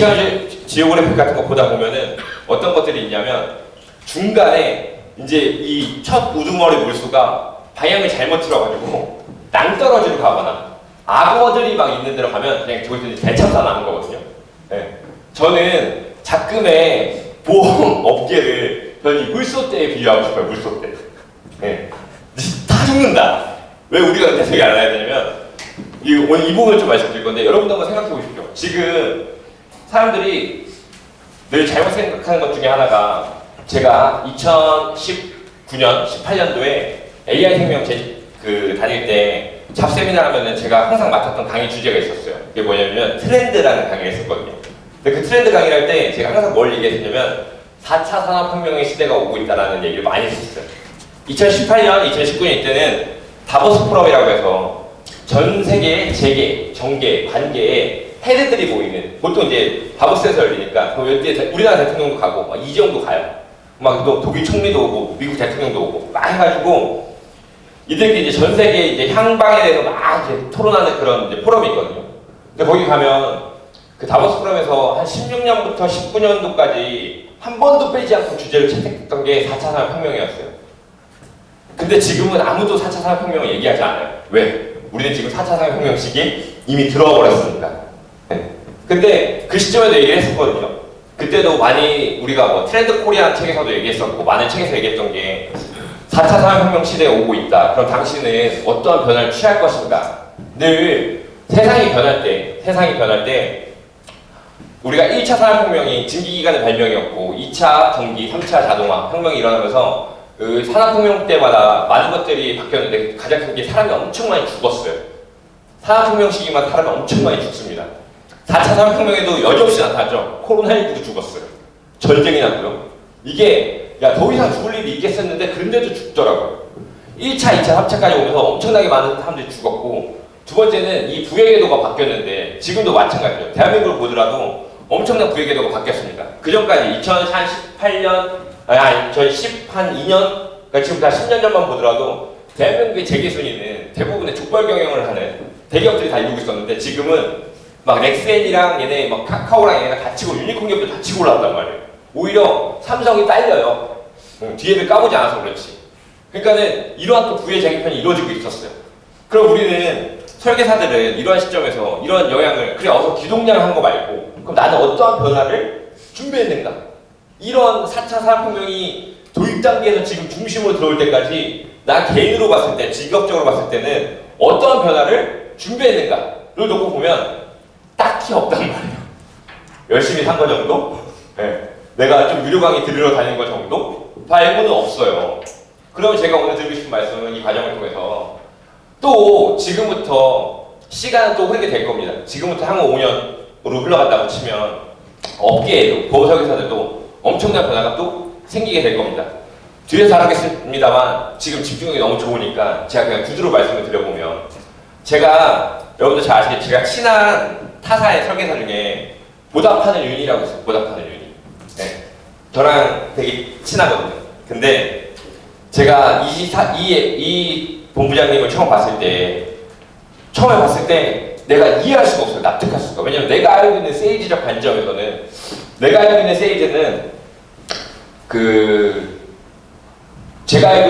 시간 지오그래픽 같은 거 보다 보면은 어떤 것들이 있냐면 중간에 이제 이 첫 우두머리 물수가 방향을 잘못 틀어가지고 낭떠러지로 가거나 악어들이 막 있는 데로 가면 그냥 저기서 대참사 나는 거거든요. 네. 저는 작금의 보험 업계를 저는 이 물소대에 비유하고 싶어요. 물소대. 네. 다 죽는다. 왜 우리가 그때 생각 안 해야 되냐면 오늘 이 부분을 좀 말씀드릴 건데 여러분도 한번 생각해 보십시오. 지금 사람들이 늘 잘못 생각하는 것 중에 하나가 제가 2019년, 18년도에 AI 생명 다닐 때 잡세미나 하면은 제가 항상 맡았던 강의 주제가 있었어요. 그게 뭐냐면 트렌드라는 강의를 했었거든요. 근데 그 트렌드 강의를 할 때 제가 항상 뭘 얘기했냐면 4차 산업혁명의 시대가 오고 있다는 얘기를 많이 했었어요. 2018년, 2019년 이때는 다보스 포럼이라고 해서 전 세계 재계, 정계, 관계에 헤드들이 모이는, 보통 이제 다보스에서 열리니까 우리나라 대통령도 가고 막 이재용도 가요. 막 또 독일 총리도 오고 미국 대통령도 오고 막 해가지고 이들끼리 이제 전 세계 이제 향방에 대해서 막 이제 토론하는 그런 이제 포럼이 있거든요. 근데 거기 가면 그 다보스 포럼에서 한 16년부터 19년도까지 한 번도 빼지 않고 주제를 채택했던 게 4차 산업혁명이었어요. 근데 지금은 아무도 4차 산업혁명을 얘기하지 않아요. 왜? 우리는 지금 4차 산업혁명 시기 이미 들어버렸으니까. 네. 근데 그 시점에도 얘기를 했었거든요. 그때도 많이 우리가 뭐 트렌드 코리안 책에서도 얘기했었고 많은 책에서 얘기했던 게 4차 산업혁명 시대에 오고 있다. 그럼 당신은 어떠한 변화를 취할 것인가? 늘 세상이 변할 때 우리가 1차 산업혁명이 증기기관의 발명이었고 2차 전기, 3차 자동화 혁명이 일어나면서 그 산업혁명 때마다 많은 것들이 바뀌었는데 가장 큰 게 사람이 엄청 많이 죽었어요. 산업혁명 시기만 사람이 엄청 많이 죽습니다. 4차 산업혁명에도 여지없이 나타났죠. 코로나19도 죽었어요. 전쟁이 났고요. 이게 더 이상 죽을 일이 있겠었는데 그런데도 죽더라고요. 1차, 2차, 3차까지 오면서 엄청나게 많은 사람들이 죽었고 두 번째는 이 부의궤도가 바뀌었는데 지금도 마찬가지죠. 대한민국을 보더라도 엄청난 부의궤도가 바뀌었습니다. 그 전까지 2018년, 2012년, 그러니까 지금 다 10년 전만 보더라도 대한민국의 재계 순위는 대부분의 족발 경영을 하는 대기업들이 다 이루고 있었는데 지금은 막 넥센이랑 얘네 막 카카오랑 얘네가 다 치고 유니콘 기업도 다 치고 올라왔단 말이에요. 오히려 삼성이 딸려요. 뒤에를 까보지 않아서 그렇지. 그러니까는 이러한 또 부의 재개편이 이루어지고 있었어요. 그럼 우리는 설계사들은 이러한 시점에서 이런 영향을 그래 어서 기동량을 한 거 말고 그럼 나는 어떠한 변화를 준비했는가? 이런 4차 산업혁명이 도입 단계에서 지금 중심으로 들어올 때까지 나 개인으로 봤을 때 직업적으로 봤을 때는 어떠한 변화를 준비했는가를 놓고 보면 딱히 없단 말이에요. 열심히 산 거 정도? 네. 내가 좀 유료 강의 들으러 다니는 거 정도? 말고는 없어요. 그러면 제가 오늘 드리고 싶은 말씀은 이 과정을 통해서 또 지금부터 시간은 또 흐르게 될 겁니다. 지금부터 향후 5년으로 흘러간다고 치면 업계에도 보호설계사들도 엄청난 변화가 또 생기게 될 겁니다. 뒤에서 잘하겠습니다만 지금 집중력이 너무 좋으니까 제가 그냥 구두로 말씀을 드려보면 여러분들 잘 아시겠지만 제가 친한 타사의 설계사 중에 보답하는 윤이라고 있어요. 보답하는 윤이. 네. 저랑 되게 친하거든요. 근데 제가 이 본부장님을 처음에 봤을 때 내가 이해할 수가 없어요. 납득할 수가. 왜냐면 내가 알고 있는 세일즈적 관점에서는 제가 알고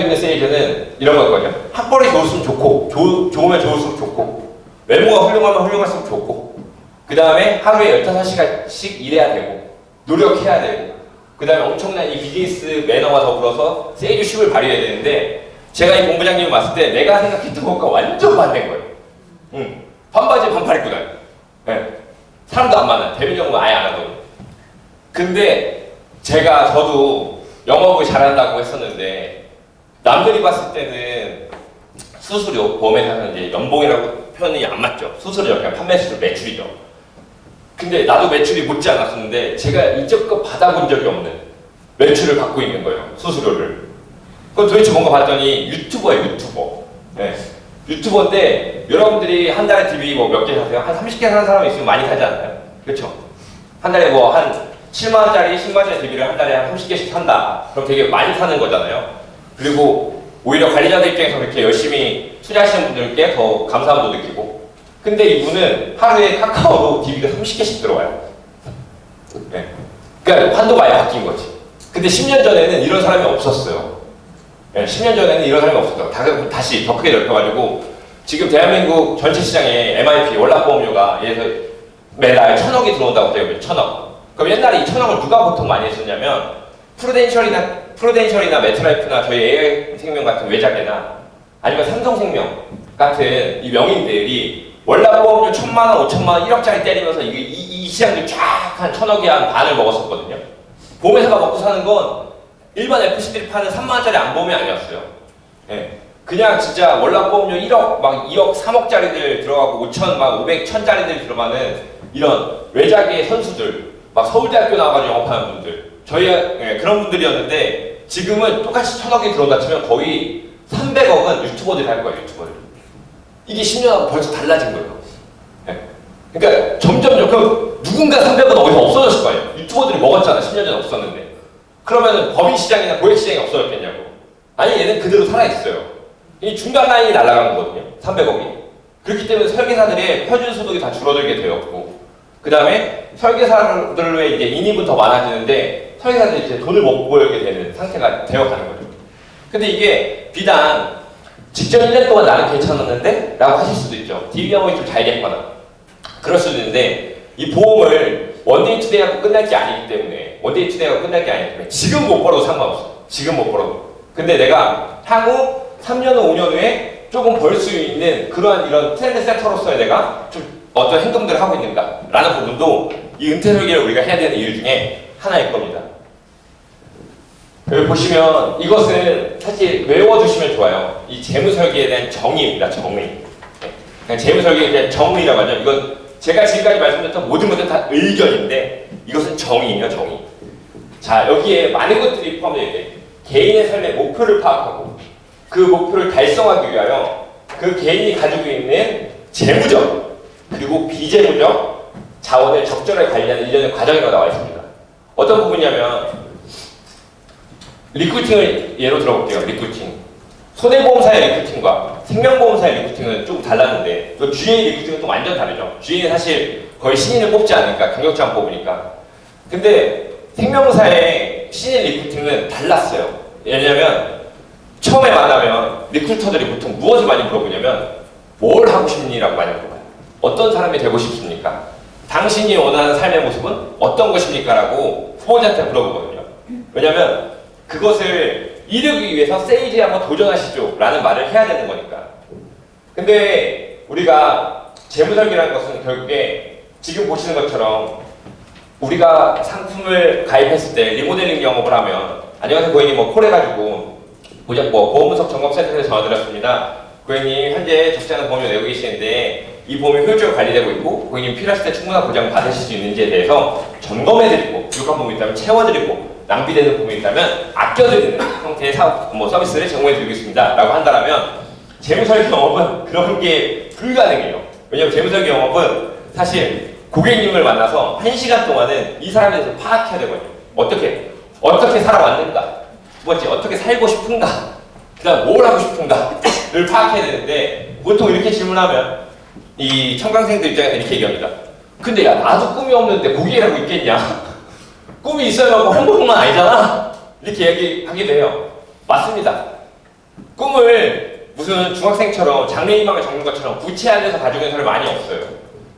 있는 세일즈는 이런 거거든요. 학벌이 좋을수록 좋고 좋으면 좋을수록 좋고 외모가 훌륭하면 훌륭할수록 좋고 그 다음에 하루에 15시간씩 일해야 되고 노력해야 되고 그 다음에 엄청난 이 비즈니스 매너와 더불어서 세일즈십을 발휘해야 되는데 제가 이 본부장님을 봤을 때 내가 생각했던 것과 완전 반대인 거예요. 반바지 반팔 입고 다녀. 네. 사람도 안 만나. 대면 영어 아예 안 하거든요. 근데 저도 영업을 잘한다고 했었는데 남들이 봤을 때는 수수료, 보험회사는 이제 연봉이라고 표현이 안 맞죠. 수수료죠. 그냥 판매 수수료, 매출이죠. 근데 나도 매출이 못지 않았었는데 제가 이제껏 받아본 적이 없는 매출을 받고 있는 거예요. 수수료를. 그럼 도대체 뭔가 봤더니 유튜버예요. 유튜버. 네. 유튜버인데 여러분들이 한 달에 TV 뭐 몇 개 사세요? 한 30개 사는 사람이 있으면 많이 사지 않나요? 그렇죠? 한 달에 뭐 한 7만원짜리, 10만원짜리 TV를 한 달에 한 30개씩 산다. 그럼 되게 많이 사는 거잖아요. 그리고 오히려 관리자들 입장에서 그렇게 열심히 투자하시는 분들께 더 감사함도 느끼고 근데 이분은 하루에 카카오로 TV가 30개씩 들어와요. 네. 그러니까 판도가 아예 바뀐 거지. 근데 10년 전에는 이런 사람이 없었어요. 네, 10년 전에는 이런 사람이 없었어요. 다시 더 크게 넓혀가지고 지금 대한민국 전체 시장에 MIP 월납보험료가 예를 들어 매달 1,000억이 들어온다고 해요. 1,000억. 그럼 옛날에 이 1,000억을 누가 보통 많이 했었냐면 프루덴셜이나 메트라이프나 저희 AI생명 같은 외자계나 아니면 삼성생명 같은 이 명인들이 월납보험료 1,000만 원, 5천만 원, 1억짜리 때리면서 이 시장들 쫙 한 1,000억이 한 반을 먹었었거든요. 보험회사가 먹고 사는 건 일반 FC들이 파는 3만 원짜리 안보험이 아니었어요. 예. 그냥 진짜 월납보험료 1억, 막 2억, 3억짜리들 들어가고 5천, 막 500, 1000짜리들 들어가는 이런 외자계 선수들, 막 서울대학교 나와가지고 영업하는 분들, 그런 분들이었는데 지금은 똑같이 1,000억이 들어온다 치면 거의 300억은 유튜버들이 할 거예요, 유튜버들. 이게 10년하고 벌써 달라진 거예요. 네. 그러니까 점점점 그럼 누군가 300억 어디서 없어졌을 거예요. 유튜버들이 먹었잖아, 10년 전에 없었는데. 그러면 법인시장이나 고액시장이 없어졌겠냐고. 아니, 얘는 그대로 살아있어요. 이 중간 라인이 날아간 거거든요, 300억이. 그렇기 때문에 설계사들의 표준 소득이 다 줄어들게 되었고, 그 다음에 설계사들의 이제 인입은 더 많아지는데 설계사들이 이제 돈을 못 벌게 되는 상태가 되어가는 거죠. 근데 이게 비단 직전 1년 동안 나는 괜찮았는데? 라고 하실 수도 있죠. DB 영업이 좀 잘 됐거나 그럴 수도 있는데 이 보험을 원데이 투데이 하고 끝날 게 아니기 때문에 지금 못 벌어도 상관없어. 지금 못 벌어도. 근데 내가 향후 3년 후, 5년 후에 조금 벌 수 있는 그러한 이런 트렌드 세터로서의 내가 좀 어떤 행동들을 하고 있는가 라는 부분도 이 은퇴 설계를 우리가 해야 되는 이유 중에 하나일 겁니다. 여기 보시면 이것은 사실 외워두시면 좋아요. 이 재무설계에 대한 정의입니다. 정의. 그냥 재무설계에 대한 정의라고 하죠. 이건 제가 지금까지 말씀드렸던 모든 것들은 다 의견인데 이것은 정의예요. 정의. 자, 여기에 많은 것들이 포함되어 있는데 개인의 삶의 목표를 파악하고 그 목표를 달성하기 위하여 그 개인이 가지고 있는 재무적 그리고 비재무적 자원을 적절하게 관리하는 일련의 과정이라고 나와 있습니다. 어떤 부분이냐면 리크루팅을 예로 들어볼게요. 리크루팅. 손해보험사의 리크루팅과 생명보험사의 리크루팅은 좀 달랐는데 또 GA 리크루팅은 또 완전 다르죠. GA는 사실 거의 신인을 뽑지 않으니까 경력자만 뽑으니까. 근데 생명사의 신인 리크루팅은 달랐어요. 왜냐면 처음에 만나면 리크루터들이 보통 무엇을 많이 물어보냐면 뭘 하고 싶니? 라고 많이 물어봐요. 어떤 사람이 되고 싶습니까? 당신이 원하는 삶의 모습은 어떤 것입니까? 라고 후보자한테 물어보거든요. 왜냐면 그것을 이루기 위해서 세일즈에 한번 도전하시죠 라는 말을 해야 되는 거니까. 근데 우리가 재무설계라는 것은 결국에 지금 보시는 것처럼 우리가 상품을 가입했을 때 리모델링 영업을 하면 안녕하세요 고객님 뭐 콜해가지고 보험분석 점검센터에서 전화드렸습니다. 고객님 현재 적지 않은 보험을 내고 계시는데 이 보험이 효율적으로 관리되고 있고 고객님 필요하실 때 충분한 보장 받으실 수 있는지에 대해서 점검해드리고 부족한 부분이 있다면 채워드리고 낭비되는 부분이 있다면 아껴드리는 형태의 서비스를 제공해드리겠습니다 라고 한다면 재무설계 영업은 그런 게 불가능해요. 왜냐하면 재무설계 영업은 사실 고객님을 만나서 1시간 동안은 이 사람에 대해서 파악해야 되거든요. 어떻게 살아왔는가, 두 번째 어떻게 살고 싶은가, 그 다음 뭘 하고 싶은가를 파악해야 되는데 보통 이렇게 질문하면 이 청강생들 입장에서 이렇게 얘기합니다. 근데 야 나도 꿈이 없는데 고객이라고 있겠냐? 꿈이 있어야 행복만 아니잖아? 이렇게 얘기하게 돼요. 맞습니다. 꿈을 무슨 중학생처럼 장래희망을 적는 것처럼 구체화돼서 가지고 있는 사람이 많이 없어요.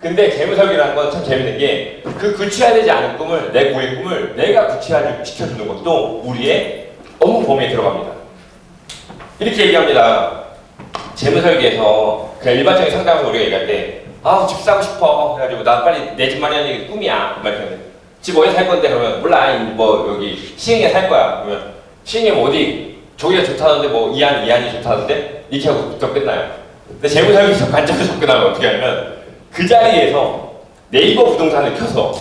근데 재무설계라는 건 참 재밌는 게 그 구체화되지 않은 꿈을, 내 고의 꿈을 내가 구체화시켜주는 것도 우리의 업무 범위에 들어갑니다. 이렇게 얘기합니다. 재무설계에서 그냥 일반적인 상담에서 우리가 얘기할 때 집 사고 싶어. 그래가지고 나 빨리 내 집 마련하는 게 꿈이야. 집 어디 살 건데? 그러면 몰라. 여기 시흥에 살 거야. 그러면 시흥이면 어디? 저기가 좋다는데 이안이 좋다는데? 이렇게 하고 부터 끝나요. 근데 재무설계에서 관점을 접근하면 어떻게 하냐면 그 자리에서 네이버 부동산을 켜서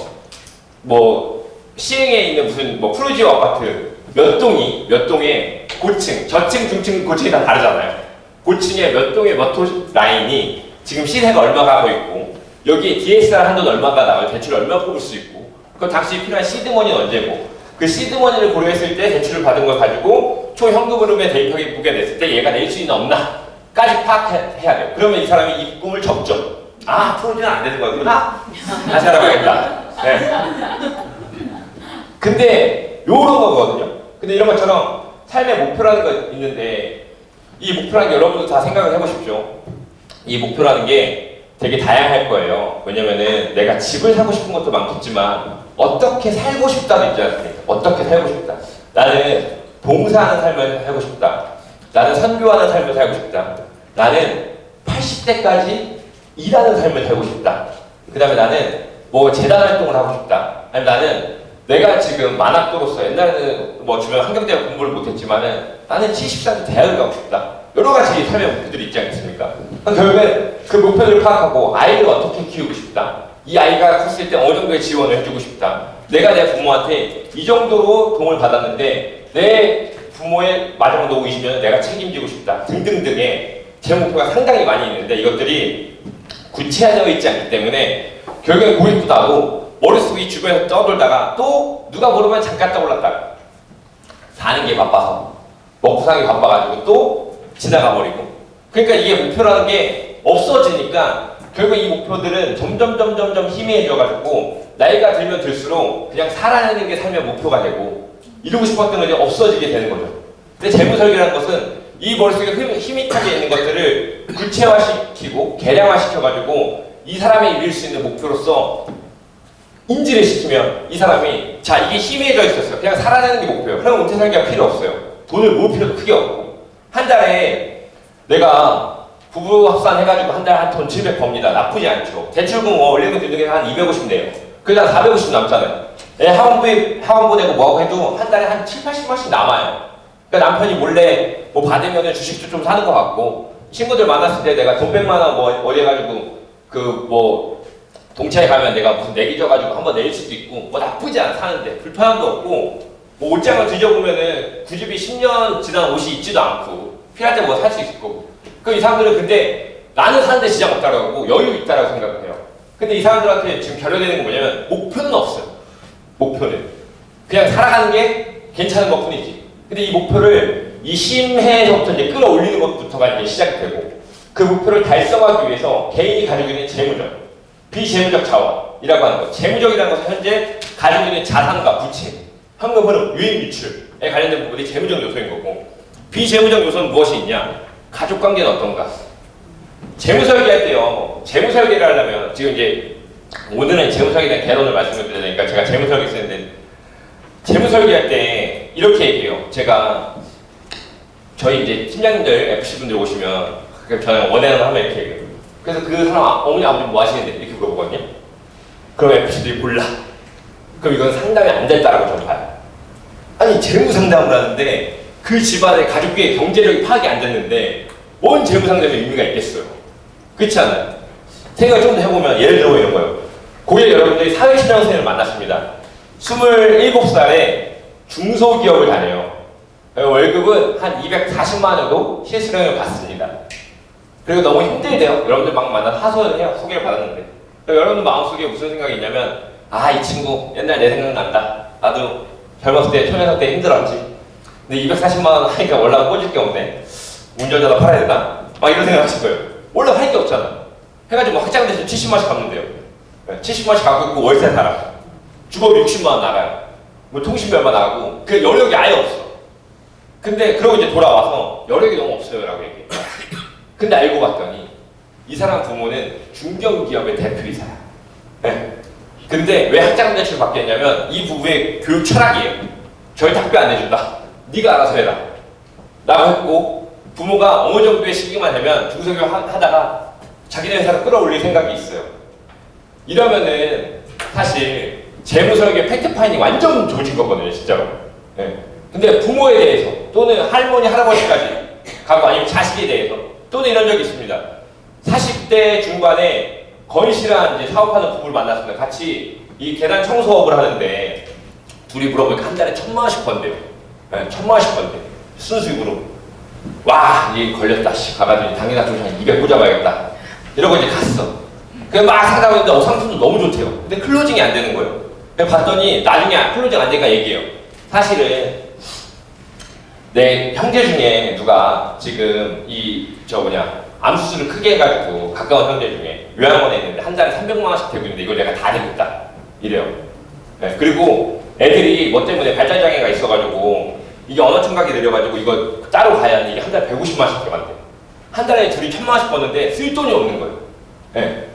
시흥에 있는 무슨 프루지오 아파트 몇 동에 고층, 저층, 중층, 고층이 다 다르잖아요. 고층에 몇 동에 몇 호 라인이 지금 시세가 얼마 가고 있고 여기에 DSR 한도는 얼마가 나와요. 대출을 얼마 뽑을 수 있고 그 당시 필요한 시드머니는 언제고 그 시드머니를 고려했을 때 대출을 받은 걸 가지고 총 현금 흐름에 대입하게 보게 됐을 때 얘가 낼 수 있는 없나까지 파악해야 돼요. 그러면 이 사람이 이 꿈을 접죠. 프로지는 안 되는 거구나. 다시 알아봐야겠다. 네. 근데 요런 거거든요. 근데 이런 것처럼 삶의 목표라는 거 있는데 이 목표라는 게 여러분도 다 생각을 해보십시오. 이 목표라는 게 되게 다양할 거예요. 왜냐면은 내가 집을 사고 싶은 것도 많겠지만 어떻게 살고 싶다도 있지 않습니까? 어떻게 살고 싶다. 나는 봉사하는 삶을 살고 싶다. 나는 선교하는 삶을 살고 싶다. 나는 80대까지 일하는 삶을 살고 싶다. 그 다음에 나는 뭐 재단 활동을 하고 싶다. 아니면 나는 내가 지금 만학도로서 옛날에는 뭐 주변 환경대학 공부를 못했지만은 나는 70살 때 대학을 가고 싶다. 여러 가지 삶의 목표들이 있지 않겠습니까? 결국엔 그 목표를 파악하고 아이를 어떻게 키우고 싶다. 이 아이가 컸을 때 어느 정도의 지원을 해주고 싶다. 내가 내 부모한테 이 정도로 도움을 받았는데 내 부모의 마지막 노후 20년을 내가 책임지고 싶다. 등등등의 제 목표가 상당히 많이 있는데 이것들이 구체화되어 있지 않기 때문에 결국엔 고립도 나고 머릿속이 주변에서 떠돌다가 또 누가 모르면 잠깐 떠올랐다가 사는 게 바빠서 먹고 사는 게 바빠가지고 또 지나가 버리고 그러니까 이게 목표라는 게 없어지니까 결국 이 목표들은 점점 희미해져가지고 나이가 들면 들수록 그냥 살아내는 게 삶의 목표가 되고 이루고 싶었던 게 없어지게 되는 거죠. 근데 재무설계라는 것은 이 머릿속에 희미하게 있는 것들을 구체화시키고 계량화시켜가지고 이 사람이 이룰 수 있는 목표로서 인지를 시키면 이 사람이 자 이게 희미해져 있었어요. 그냥 살아내는 게 목표예요. 그럼 은퇴 설계가 필요 없어요. 돈을 모을 필요도 크게 없고 한 달에 내가 부부 합산해가지고 한 달에 한 돈 700 법니다. 나쁘지 않죠. 대출금 원리금 등등해서 한 250 내요. 그러다 450 남잖아요. 학원 보내고 뭐하고 해도 한 달에 한 7, 80만씩 남아요. 그러니까 남편이 몰래 뭐 받으면 주식도 좀 사는 것 같고 친구들 만났을 때 내가 돈 100만 원 뭐 어디 해가지고 그 뭐 동차에 가면 내가 무슨 내기 져가지고 한번 낼 수도 있고 뭐 나쁘지 않아 사는데 불편함도 없고 뭐 옷장을 뒤져보면은 그 집이 10년 지난 옷이 있지도 않고 필요할 때 뭐 살 수 있을 거고 그 이 사람들은 근데 나는 사는데 지장 없다라고 여유 있다라고 생각을 해요. 근데 이 사람들한테 지금 결여되는 건 뭐냐면 목표는 없어요. 목표는 그냥 살아가는 게 괜찮은 것 뿐이지. 근데 이 목표를 이 심해에서부터 이제 끌어올리는 것부터가 이제 시작이 되고 그 목표를 달성하기 위해서 개인이 가지고 있는 재무적, 비재무적 자원이라고 하는 것. 재무적이라는 것은 현재 가지고 있는 자산과 부채, 현금 흐름, 유인 유출에 관련된 부분이 재무적 요소인 거고 비재무적 요소는 무엇이 있냐? 가족 관계는 어떤가? 재무 설계할 때요. 재무 설계를 하려면 지금 이제 오늘은 재무 설계에 대한 개론을 말씀을 드려야 되니까 제가 재무 설계 쓰는데 재무 설계할 때 이렇게 얘기해요. 제가 저희 이제 팀장님들 FC 분들 오시면 저는 원해는 하면 이렇게 얘기해요. 그래서 그 사람 어머니 아버지 뭐 하시는데 이렇게 물어보거든요. 그럼 FC들이 몰라. 그럼 이건 상담이 안 됐다라고 저는 봐요. 아니 재무 상담을 하는데 그 집안의 가족의 경제력이 파악이 안 됐는데 뭔 재무 상담의 의미가 있겠어요. 그렇지 않아요? 생각을 좀 더 해보면 예를 들어 이런 거예요. 고객 여러분들이 사회초년생을 만났습니다. 27살에 중소기업을 다녀요. 월급은 한 240만 원 정도 실수령을 받습니다. 그리고 너무 힘들대요. 여러분들 막 만나서 하소연을 해요. 소개를 받았는데. 여러분들 마음속에 무슨 생각이 있냐면 아, 이 친구 옛날 내 생각난다. 나도 젊었을 때 초년생 때 힘들었지. 근데 240만 원 하니까 올라가 꽂을 게 없네. 운전자도 팔아야 되나? 막 이런 생각 하실 거예요. 올라가 할 게 없잖아. 해가지고 학장 대신 70만원씩 갚는데요. 70만원씩 갚고 있고 월세 살아. 주거 60만 원 나가요. 뭐 통신비 얼마 나가고 그 여력이 아예 없어. 근데 그러고 이제 돌아와서 여력이 너무 없어요 라고 얘기해요. 근데 알고 봤더니 이 사람 부모는 중견기업의 대표이사야. 네. 근데 왜 학장 대출을 받게 했냐면 이 부부의 교육 철학이에요. 절대 학비 안 내준다. 네가 알아서 해라. 라고 했고 부모가 어느 정도의 시기만 되면 중소기업 하다가 자기네 회사를 끌어올릴 생각이 있어요. 이러면은 사실 재무설계 팩트파인딩 완전 조진 거거든요, 진짜로. 네. 근데 부모에 대해서 또는 할머니, 할아버지까지 가고 아니면 자식에 대해서 또는 이런 적이 있습니다. 40대 중반에 건실한 이제 사업하는 부부를 만났습니다. 같이 이 계단 청소업을 하는데 둘이 물어보니까 한 달에 1,000만 원씩 번대요. 네, 1,000만 원씩 번대. 순수익으로. 와, 이 걸렸다. 씨, 가가지고 당연히 한 200 꽂아봐야겠다. 이러고 이제 갔어. 그래서 막 상담했는데 상품도 너무 좋대요. 근데 클로징이 안 되는 거예요. 그래서 봤더니 나중에 클로징 안 되니까 얘기해요. 사실은 내 형제 중에 누가 지금 암 수술을 크게 해가지고 가까운 형제 중에 요양원에 있는데 한 달에 300만 원씩 되고 있는데 이걸 내가 다 내겠다. 이래요. 네, 그리고 애들이 뭐 때문에 발달 장애가 있어가지고 이게 언어 청각이 느려가지고 이거 따로 가야 하는데 이게 한 달에 150만원씩 들어간대. 한 달에 둘이 1000만원씩 버는데 쓸 돈이 없는 거예요. 예.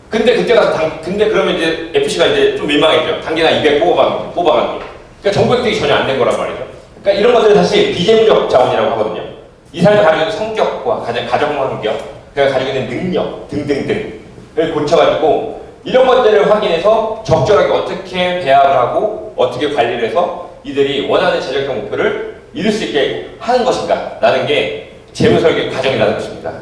근데 그때 가서 근데 그러면 이제 FC가 이제 좀 민망해져. 단계나 200 뽑아가는 게. 그러니까 정부 획득이 전혀 안 된 거란 말이죠. 그러니까 이런 것들은 사실 비재무적 자원이라고 하거든요. 이 사람이 가지고 있는 성격과 가정 환경, 그가 가지고 있는 능력 등등등을 고쳐가지고 이런 것들을 확인해서 적절하게 어떻게 배합을 하고 어떻게 관리를 해서 이들이 원하는 재정적 목표를 이룰 수 있게 하는 것인가 라는 게 재무설계 과정이라는 것입니다.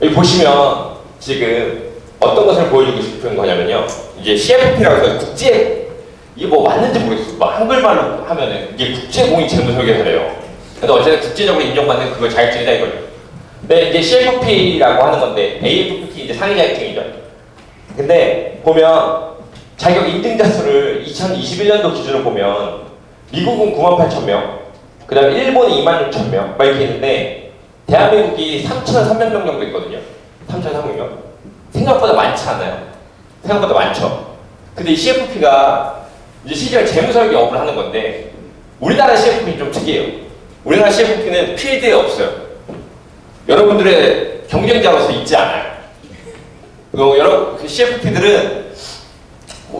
여기 보시면 지금 어떤 것을 보여주고 싶은 거냐면요. 이제 CFP라고 해서 국제, 이게 뭐 맞는지 모르겠어요. 뭐 한글말로 하면은 이게 국제공인 재무설계사래요. 근데 어쨌든 국제적으로 인정받는 그거 자격증이다 이거죠. 근데 이제 CFP라고 하는 건데 AFP 이제 상위 자격증이죠. 근데 보면 자격 인증자 수를 2021년도 기준으로 보면 미국은 98,000명, 그 다음에 일본은 26,000명 막 이렇게 있는데 대한민국이 3,300명 정도 있거든요. 3,300명. 생각보다 많지 않아요. 생각보다 많죠. 근데 이 CFP가 이제 실제로 재무설계 업을 하는 건데 우리나라 CFP는 좀 특이해요. 우리나라 CFP는 필드에 없어요. 여러분들의 경쟁자로서 있지 않아요. 그 CFP들은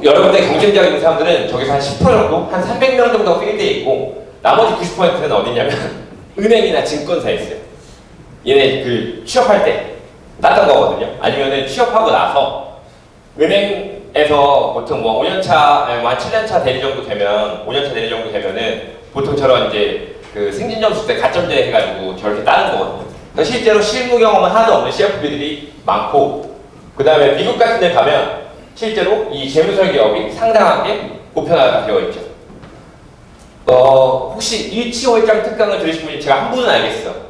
여러분들의 경쟁자가 있는 사람들은 저기서 한 10% 정도? 한 300명 정도가 필드에 있고 나머지 90%는 어디냐면 은행이나 증권사에 있어요. 얘네 그 취업할 때 땄던 거거든요. 아니면은 취업하고 나서 은행에서 보통 뭐 5년차, 아니 뭐 7년차 대리 정도 되면 5년차 대리 정도 되면은 보통 저런 이제 그 승진 점수 때 가점제 해가지고 저렇게 따는 거거든요. 그러니까 실제로 실무 경험은 하나도 없는 CFP들이 많고 그 다음에 미국 같은 데 가면 실제로 이 재무설계업이 상당하게 보편화되어 있죠. 혹시 일치월장 특강을 들으신 분이 제가 한 분은 알겠어요.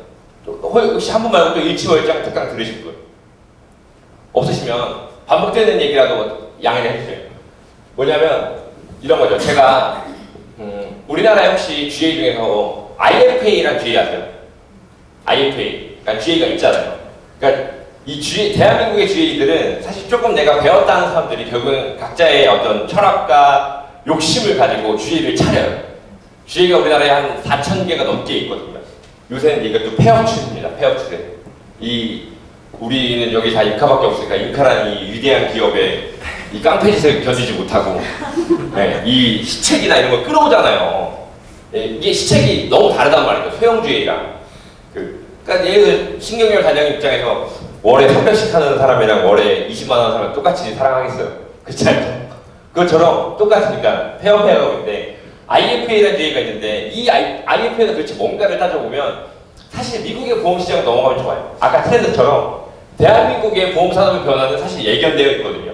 혹시 한 분 말고 또 일치월장 특강 들으신 분? 없으시면 반복되는 얘기라도 양해를 해주세요. 뭐냐면 이런 거죠. 제가 우리나라에 혹시 GA 중에서 IFA란 GA 아세요? IFA. 그러니까 GA가 있잖아요. 그러니까 이 GA, 대한민국의 GA들은 사실 조금 내가 배웠다는 사람들이 결국은 각자의 어떤 철학과 욕심을 가지고 GA를 차려요. GA가 우리나라에 한 4,000개가 넘게 있거든요. 요새는 이것도 폐업 추세입니다. 폐업 추세. 우리는 여기 다 인카밖에 없으니까 인카라는 이 위대한 기업의 이 깡패짓을 견디지 못하고 네, 이 시책이나 이런 걸 끌어오잖아요. 네, 이게 시책이 너무 다르단 말이죠. 소형주의랑. 그러니까 얘들 신경열 단장 입장에서 월에 300씩 하는 사람이랑 월에 20만 원 하는 사람 똑같이 사랑하겠어요. 그렇지 않죠? 그것처럼 똑같으니까 폐업인데 IFA라는 주의가 있는데 이 IFA가 도대체 뭔가를 따져보면 사실 미국의 보험 시장을 넘어가면 좋아요. 아까 트렌드처럼 대한민국의 보험 산업의 변화는 사실 예견되어 있거든요.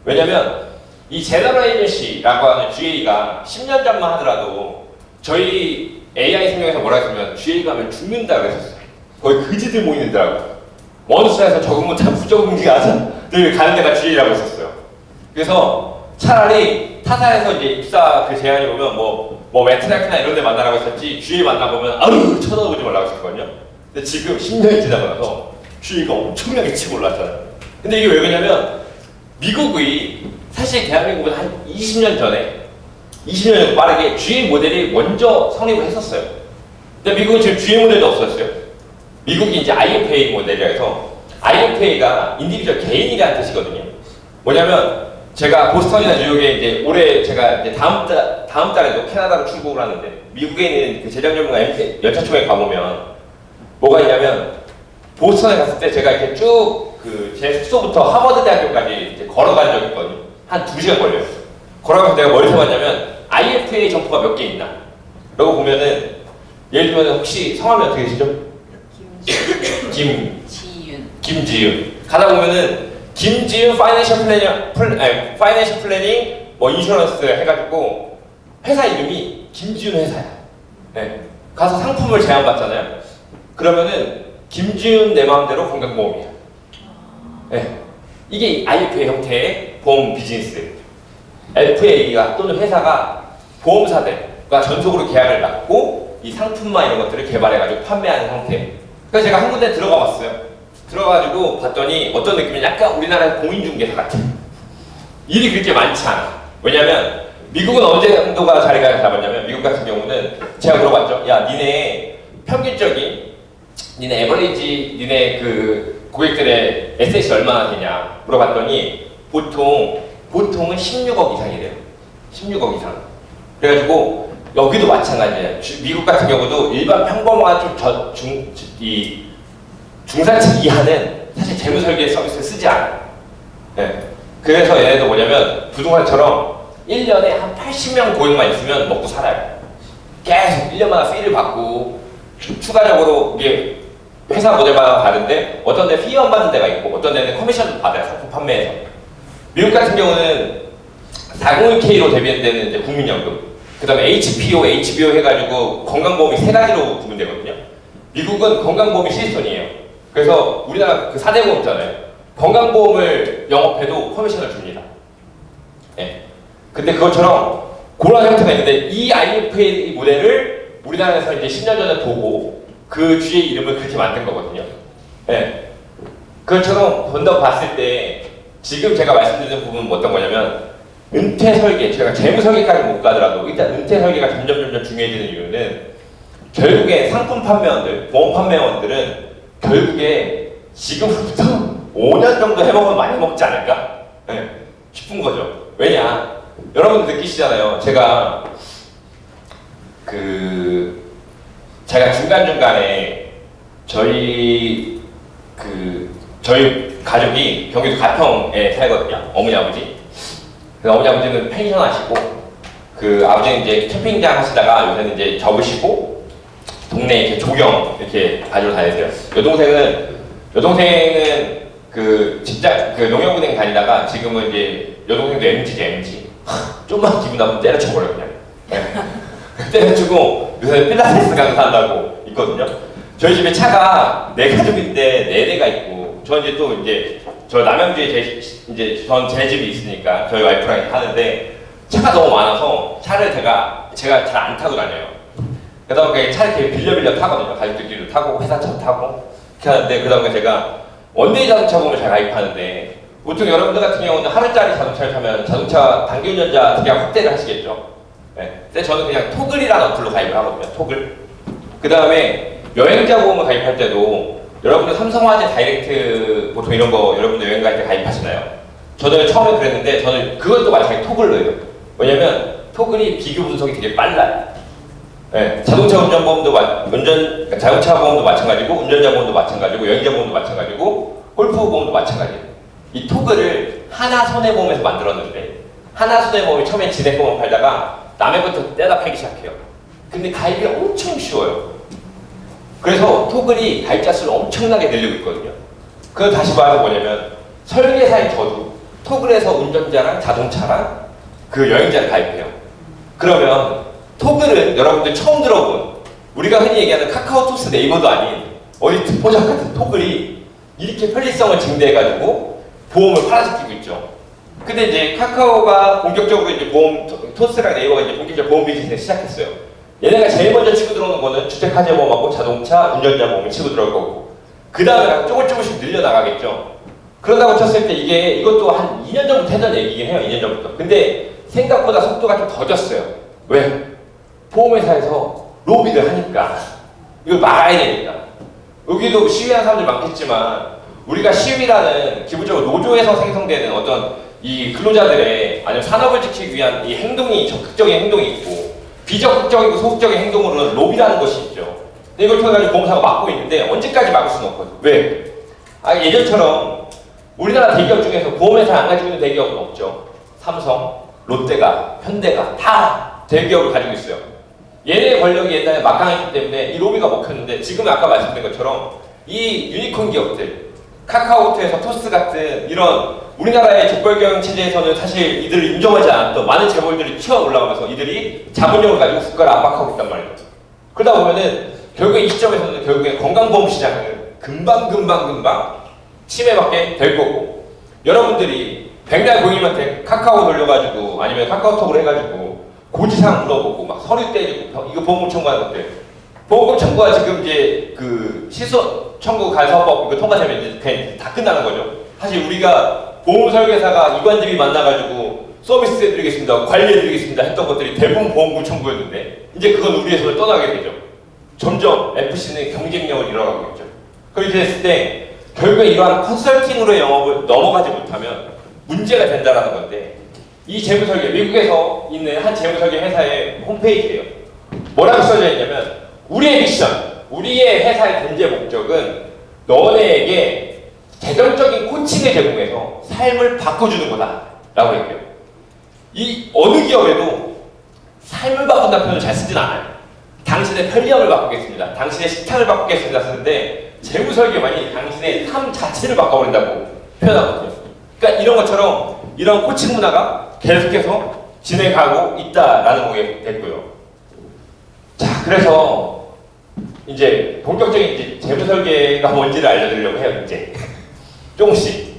왜냐면 이 제너럴 에이전시라고 하는 GA가 10년 전만 하더라도 저희 AI 생명에서 뭐라 했으면 GA 가면 죽는다 그랬었어요. 거의 그지들 모이는더라고요. 원수에서 적응 못한 부적응자들 가는 데가 GA라고 했었어요. 그래서 차라리 타사에서 이제 입사 그 제안이 오면 뭐 매트라크나 이런 데 만나라고 했었지 GA 만나보면 아유 쳐다보지 말라고 했었거든요. 근데 지금 10년이 지나고 나서 GA가 엄청나게 치고 올랐잖아요. 근데 이게 왜 그러냐면 미국의 사실 대한민국은 한 20년 전에 20년 전 빠르게 GA 모델이 먼저 성립을 했었어요. 근데 미국은 지금 GA 모델도 없었어요. 미국이 이제 IFA 모델이라 해서 IFA가 인디비주얼 개인이라는 뜻이거든요. 뭐냐면 제가 보스턴이나 뉴욕에 이제 올해 제가 이제 다음 달에도 캐나다로 출국을 하는데 미국에 있는 그 제작 전문가 연차총회 가보면 뭐가 있냐면 보스턴에 갔을 때 제가 이렇게 쭉 그 제 숙소부터 하버드 대학교까지 이제 걸어간 적이 있거든요. 한 2시간 걸려요. 걸어가면서 내가 뭘 해봤냐면 IFA 점포가 몇 개 있나? 라고 보면은 예를 들면 혹시 성함이 어떻게 되시죠? 김지윤. 가다 보면은 김지윤 파이낸셜 플래닝 뭐 인슈런스 해가지고 회사 이름이 김지윤 회사야. 네. 가서 상품을 제안받잖아요. 그러면은 김지윤 내 마음대로 건강보험이야. 네. 이게 IFA 형태의 보험 비즈니스. FA가 또는 회사가 보험사들과 전속으로 계약을 맺고 이 상품만 이런 것들을 개발해가지고 판매하는 형태. 그래서 제가 한 군데 들어가 봤어요. 들어가가지고 봤더니 어떤 느낌이 약간 우리나라 공인중개사 같아. 일이 그렇게 많지 않아. 왜냐면 미국은 어느 정도가 자리가 잡았냐면 미국 같은 경우는 제가 물어봤죠. 야, 니네 평균적인 니네 에버리지 니네 그 고객들의 에셋이 얼마나 되냐 물어봤더니 보통은 16억 이상이래요. 16억 이상. 그래가지고 여기도 마찬가지예요. 미국 같은 경우도 일반 평범한 중산층 이하는 사실 재무설계 서비스를 쓰지 않아요. 네. 그래서 얘네도 뭐냐면 부동산처럼 1년에 한 80명 고객만 있으면 먹고 살아요. 계속 1년마다 피를 받고 추가적으로 이게 회사 모델마다 다른데 어떤 데는 피만 받는 데가 있고 어떤 데는 커미션도 받아요. 상품 판매에서. 미국 같은 경우는 401k로 대비된 데는 이제 국민연금, 그 다음에 HPO, HBO 해가지고 건강보험이 3가지로 구분되거든요. 미국은 건강보험이 실손이에요. 그래서 우리나라 그 4대 보험 있잖아요. 건강보험을 영업해도 커미션을 줍니다. 예. 근데 그것처럼 그런 형태가 있는데 이 IFA 모델을 우리나라에서 이제 10년 전에 보고 그 주의 이름을 그렇게 만든 거거든요. 예. 그것처럼 본다고 봤을 때 지금 제가 말씀드리는 부분은 어떤 거냐면 은퇴 설계, 제가 재무 설계까지 못 가더라도 일단 은퇴 설계가 점점 중요해지는 이유는 결국에 상품 판매원들, 보험 판매원들은 결국에 지금부터 5년 정도 해먹으면 많이 먹지 않을까? 네, 싶은 거죠. 왜냐? 여러분들 느끼시잖아요. 제가 중간중간에 저희 가족이 경기도 가평에 살거든요. 어머니 아버지. 어머니 아버지는 펜션 하시고 아버지는 이제 캠핑장 하시다가 요새는 이제 접으시고 동네 이렇게 조경 이렇게 가지고 다니세요. 여동생은 농협은행 다니다가 지금은 이제 여동생도 MG. 좀만 기분 나쁘면 때려쳐버려 그냥. 네. 때려치고 요새 필라테스 강사한다고 있거든요. 저희 집에 차가 4가족인데 4대가 있고 저 이제 또 저 남양주에 제 집이 있으니까 저희 와이프랑 하는데 차가 너무 많아서 차를 제가 잘 안 타고 다녀요. 그러다 보니까 차를 이렇게 빌려 타거든요. 가족들끼리도 타고 회사차 타고 이렇게 하는데 그러다 보니까 제가 원데이 자동차 보험을 잘 가입하는데 보통 여러분들 같은 경우는 하루짜리 자동차를 타면 자동차 단기운전자 그냥 확대를 하시겠죠. 네. 근데 저는 그냥 토글이라는 어플로 가입을 하거든요. 토글. 그 다음에 여행자 보험을 가입할 때도 여러분들 삼성화재 다이렉트 보통 이런 거 여러분들 여행 갈 때 가입하시나요? 저는 처음에 그랬는데 저는 그것도 마찬가지 토글로 해요. 왜냐면 토글이 비교 분석이 되게 빨라요. 네, 자동차 자동차 보험도 마찬가지고 운전자 보험도 마찬가지고 여행자 보험도 마찬가지고 골프 보험도 마찬가지예요. 이 토글을 하나손해보험에서 만들었는데 하나손해보험이 처음에 지네 보험 팔다가 남의 것도 떼다 팔기 시작해요. 근데 가입이 엄청 쉬워요. 그래서 토글이 가입자 수를 엄청나게 늘리고 있거든요. 그걸 다시 말해서 뭐냐면 설계사인 저도 토글에서 운전자랑 자동차랑 여행자를 가입해요. 그러면 토글은 여러분들 처음 들어본 우리가 흔히 얘기하는 카카오톡스 네이버도 아닌 어디 듣보잡 같은 토글이 이렇게 편리성을 증대해가지고 보험을 팔아시키고 있죠. 근데 이제 카카오가 본격적으로 이제 토스랑 네이버가 이제 본격적으로 보험 비즈니스를 시작했어요. 얘네가 제일 먼저 치고 들어오는 거는 주택화재 보험하고 자동차, 운전자 보험을 치고 들어올 거고 그 다음에 조금씩 늘려나가겠죠. 그런다고 쳤을 때 이것도 한 2년 전부터 했던 얘기긴 해요. 2년 전부터. 근데 생각보다 속도가 좀 더뎠어요. 왜? 보험회사에서 로비를 하니까 이걸 막아야 되니까. 여기도 시위하는 사람들 많겠지만 우리가 시위라는 기본적으로 노조에서 생성되는 어떤 이 근로자들의 아니면 산업을 지키기 위한 이 행동이 적극적인 행동이 있고 비적극적이고 소극적인 행동으로는 로비라는 것이 있죠. 근데 이걸 통해 보험사가 막고 있는데 언제까지 막을 수는 없거든요. 왜? 예전처럼 우리나라 대기업 중에서 보험회사 안 가지고 있는 대기업은 없죠. 삼성, 롯데가, 현대가 다 대기업을 가지고 있어요. 얘네의 권력이 옛날에 막강했기 때문에 이 로비가 먹혔는데 지금 아까 말씀드린 것처럼 이 유니콘 기업들 카카오톡에서 토스 같은 이런 우리나라의 재벌경 체제에서는 사실 이들을 인정하지 않았던 많은 재벌들이 튀어 올라오면서 이들이 자본력을 가지고 국가를 압박하고 있단 말이죠. 그러다 보면은 결국에 이 시점에서는 결국에 건강보험 시장은 금방 침해받게 될 거고 여러분들이 백날 고객님한테 카카오 돌려가지고 아니면 카카오톡으로 해가지고 고지사항 물어보고 막 서류 떼주고 이거 보험금 청구하는 건데 보험금 청구가 지금 이제 실손 청구 간사법 이거 통과되면 이제 그냥 다 끝나는 거죠. 사실 우리가 보험 설계사가 이관집이 만나가지고 서비스해드리겠습니다, 관리해드리겠습니다 했던 것들이 대부분 보험금 청구였는데 이제 그건 우리의 손을 떠나게 되죠. 점점 FC는 경쟁력을 잃어가고 있죠. 그렇게 됐을 때 결국에 이러한 컨설팅으로의 영업을 넘어가지 못하면 문제가 된다는 건데 이 재무설계, 미국에서 있는 한 재무설계 회사의 홈페이지예요. 뭐라고 써져 있냐면 우리의 미션, 우리의 회사의 존재 목적은 너네에게 재정적인 코칭을 제공해서 삶을 바꿔주는 거다 라고 얘기해요. 이 어느 기업에도 삶을 바꾼다는 표현을 잘 쓰진 않아요. 당신의 편리함을 바꾸겠습니다, 당신의 식탁을 바꾸겠습니다 쓰는데 재무설계만이 당신의 삶 자체를 바꿔버린다고 표현하거든요. 그러니까 이런 것처럼 이런 코칭 문화가 계속해서 진행하고 있다라는 거게 됐고요. 자, 그래서 이제 본격적인 이제 재무설계가 뭔지를 알려드리려고 해요. 이제 조금씩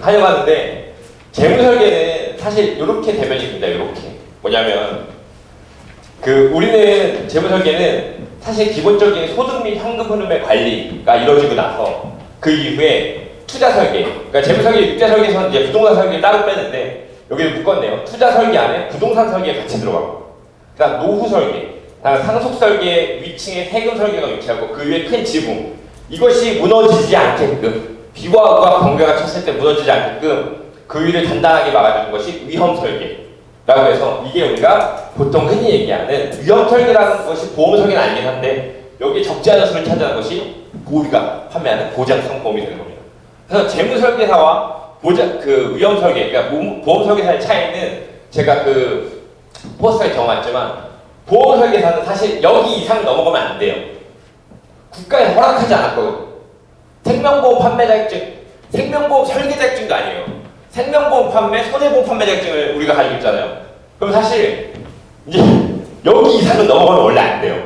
하려고 하는데 재무설계는 사실 이렇게 대변입니다. 이렇게 뭐냐면 우리는 재무설계는 사실 기본적인 소득 및 현금 흐름의 관리가 이루어지고 나서 그 이후에 투자 설계, 그러니까 재무설계, 육자설계에서는 이제 부동산 설계를 따로 빼는데 여기를 묶었네요. 투자 설계 안에 부동산 설계 같이 들어가고, 그다음 노후 설계, 그다음 상속 설계, 위층에 세금 설계가 위치하고 그 위에 큰 지붕, 이것이 무너지지 않게끔 비와가 번개가 쳤을 때 무너지지 않게끔 그 위를 단단하게 막아주는 것이 위험 설계라고 해서 이게 우리가 보통 흔히 얘기하는 위험 설계라는 것이 보험 설계는 아니긴 한데 여기에 적지 않은 수를 차지하는 것이 우리가 판매하는 보장성 보험이 되는 겁니다. 그래서 재무 설계사와 위험 설계, 그러니까 보험 설계사의 차이는 제가 포스터에 적어놨지만 보험 설계사는 사실 여기 이상 넘어가면 안 돼요. 국가에서 허락하지 않았거든요. 생명보험 판매 자격증, 생명보험 설계 자격증도 아니에요. 생명보험 판매, 손해보험 판매 자격증을 우리가 가지고 있잖아요. 그럼 사실 이제 여기 이상은 넘어가면 원래 안 돼요.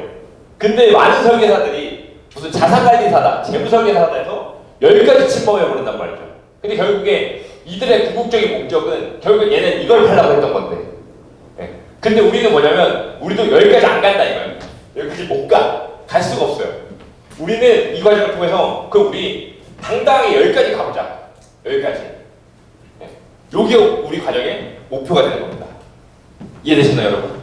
근데 많은 설계사들이 무슨 자산관리사다, 재무설계사다 해서 여기까지 침범해버린단 말이죠. 근데 결국에 이들의 궁극적인 목적은 결국 얘는 이걸 팔라고 했던 건데, 네. 근데 우리는 뭐냐면 우리도 여기까지 안 간다 이거예요. 여기까지 못 가. 갈 수가 없어요. 우리는 이 과정을 통해서 우리 당당하게 여기까지 가보자. 여기까지. 네. 요게 우리 과정의 목표가 되는 겁니다. 이해되시나요, 여러분?